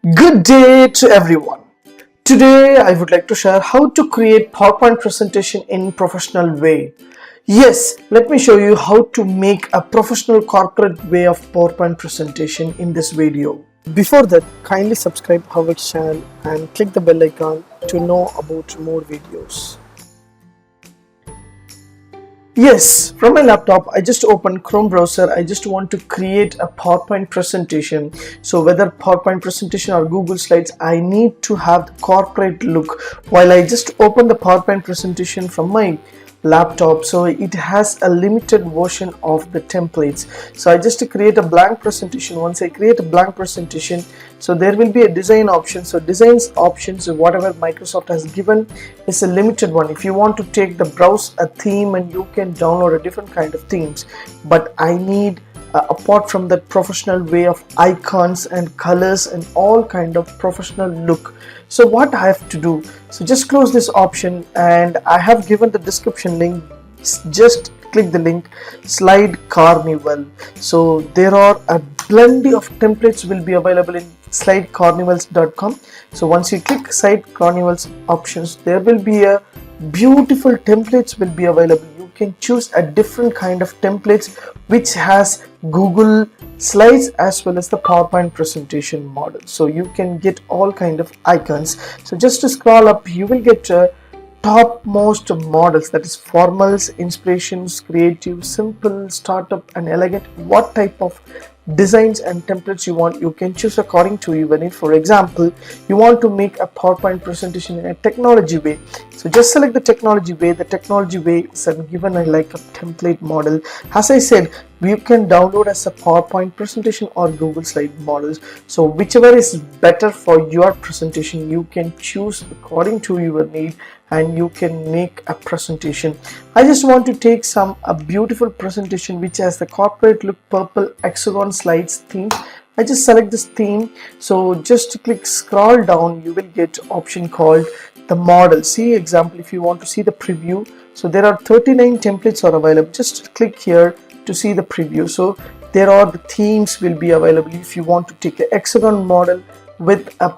Good day to everyone. Today I would like to share how to create PowerPoint presentation in professional way. Yes, let me show you how to make a professional corporate way of PowerPoint presentation in this video. Before that, kindly subscribe HowXT channel and click the bell icon to know about more videos. Yes, from my laptop, I just opened Chrome browser. I just want to create a PowerPoint presentation. So whether PowerPoint presentation or Google Slides, I need to have the corporate look. While I just open the PowerPoint presentation from my laptop, so it has a limited version of the templates. So I just create a blank presentation. Once I create a blank presentation, so there will be a design option. So designs options, whatever Microsoft has given, is a limited one. If you want to take the browse a theme, and you can download a different kind of themes, but I need apart from that professional way of icons and colors and all kind of professional look. So what I have to do, so just close this option, and I have given the description link. Just click the link, Slide Carnival. So there are a plenty of templates will be available in slidecarnivals.com. so once you click Slide Carnivals options, there will be a beautiful templates will be available. You can choose a different kind of templates which has Google Slides as well as the PowerPoint presentation model. So you can get all kind of icons. So just to scroll up, you will get topmost models, that is formals, inspirations, creative, simple, startup and elegant. What type of designs and templates you want, you can choose according to your need. For example, you want to make a PowerPoint presentation in a technology way, so just select the technology way. The technology way is given like a template model. As I said, you can download as a PowerPoint presentation or Google Slide models. So whichever is better for your presentation, you can choose according to your need and you can make a presentation. I just want to take a beautiful presentation which has the corporate look, purple hexagon slides theme. I just select this theme. So just click scroll down, you will get option called the model. See example, if you want to see the preview, so there are 39 templates are available. Just click here to see the preview. So there are the themes will be available. If you want to take a hexagon model with a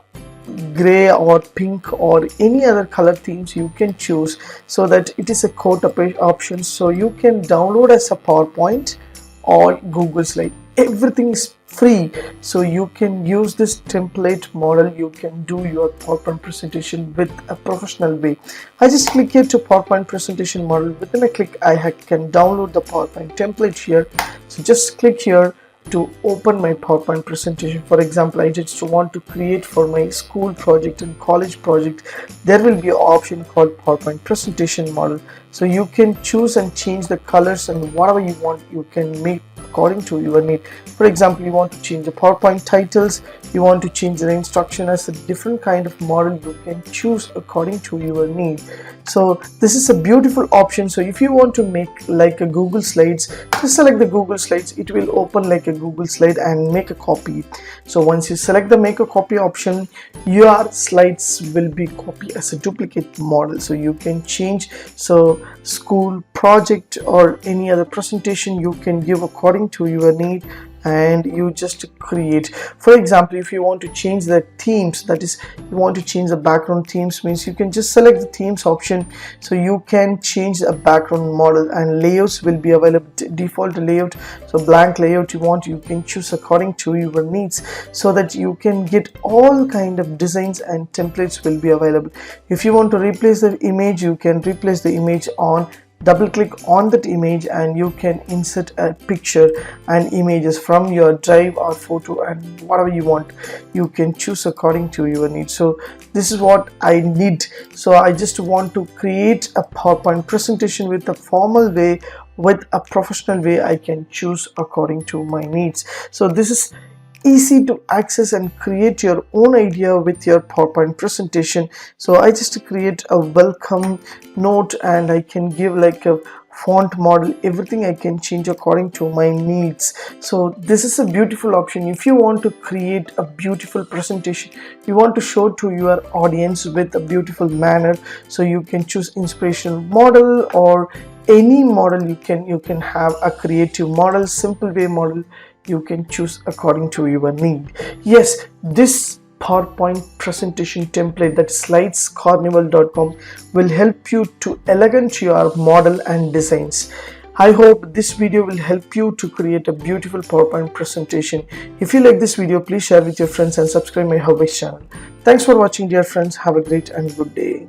gray or pink or any other color themes, you can choose, so that it is a quote option. So you can download as a PowerPoint or Google Slide. Everything is free, so you can use this template model. You can do your PowerPoint presentation with a professional way. I just click here to PowerPoint presentation model. Within a click, I can download the PowerPoint template here. So just click here to open my PowerPoint presentation. For example, I just want to create for my school project and college project. There will be an option called PowerPoint presentation model. So you can choose and change the colors, and whatever you want, you can make according to your need. For example, you want to change the PowerPoint titles, you want to change the instruction as a different kind of model, you can choose according to your need. So this is a beautiful option. So if you want to make like a Google Slides, just select the Google Slides. It will open like a Google Slide and make a copy. So once you select the make a copy option, your slides will be copied as a duplicate model. So you can change, so school project or any other presentation you can give according to your need, and you just create. For example, if you want to change the themes, that is, you want to change the background themes, means you can just select the themes option. So you can change the background model, and layouts will be available, default layout. So blank layout you want, you can choose according to your needs, so that you can get all kind of designs and templates will be available. If you want to replace the image, you can replace the image on double click on that image, and you can insert a picture and images from your drive or photo, and whatever you want, you can choose according to your needs. So this is what I need. So I just want to create a PowerPoint presentation with a formal way, with a professional way. I can choose according to my needs. So this is easy to access and create your own idea with your PowerPoint presentation. So I just create a welcome note, and I can give like a font model, everything I can change according to my needs. So this is a beautiful option. If you want to create a beautiful presentation, you want to show to your audience with a beautiful manner, so you can choose inspirational model or any model. You can have a creative model, simple way model, you can choose according to your need. Yes, this PowerPoint presentation template, that slidescarnival.com, will help you to elegant your model and designs. I hope this video will help you to create a beautiful PowerPoint presentation. If you like this video, please share with your friends and subscribe my HowXT channel. Thanks for watching, dear friends. Have a great and good day.